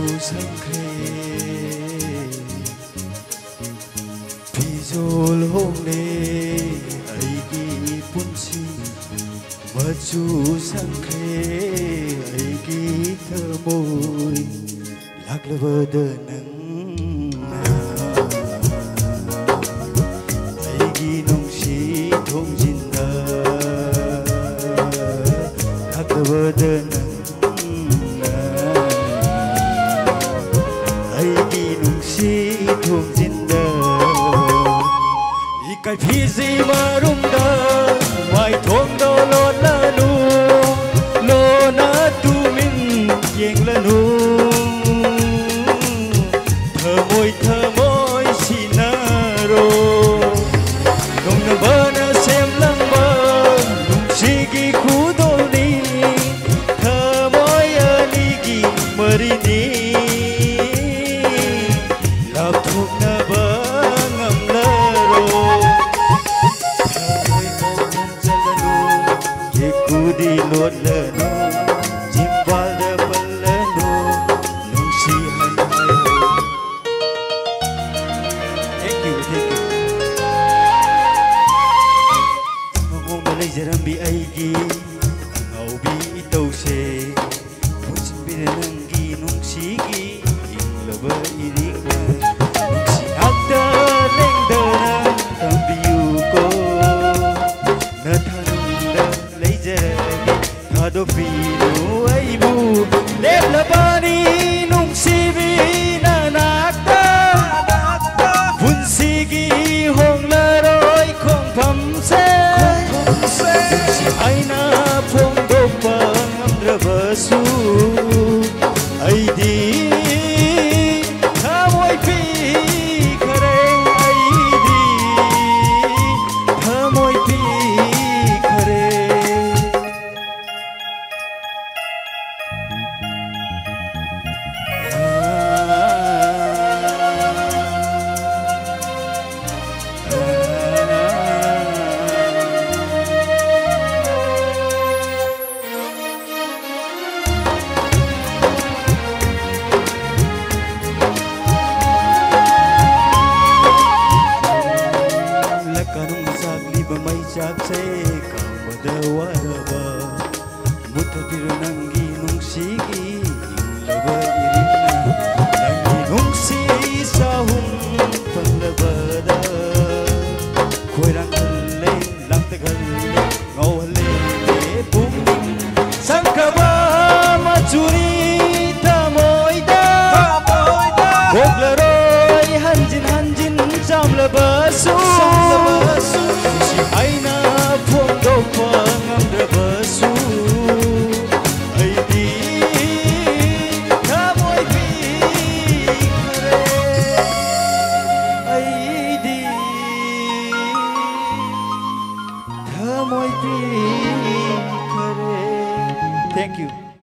상쾌 비졸 홍래 아이기 분치 마주 상쾌 아이기 thơ môi lạc lơ đơ nắng 아이기 농시 통진다 lạc lơ đơ nắng cái phi gì mà rung đơ ngoài thôn đô lô na nu lô na tu min gieng la nu thơ môi si na ro nong na bơ na xem lăng bơ nong si gi khu đô ni thơ môi ani gi mari ni lạc thuộc na bơ ngam la di luot lenu jimbal de balenu nung si hai thank you ngong na lay jaram bi ai gi ngau bi tau se pusin bi nang gi nung si gi in love iring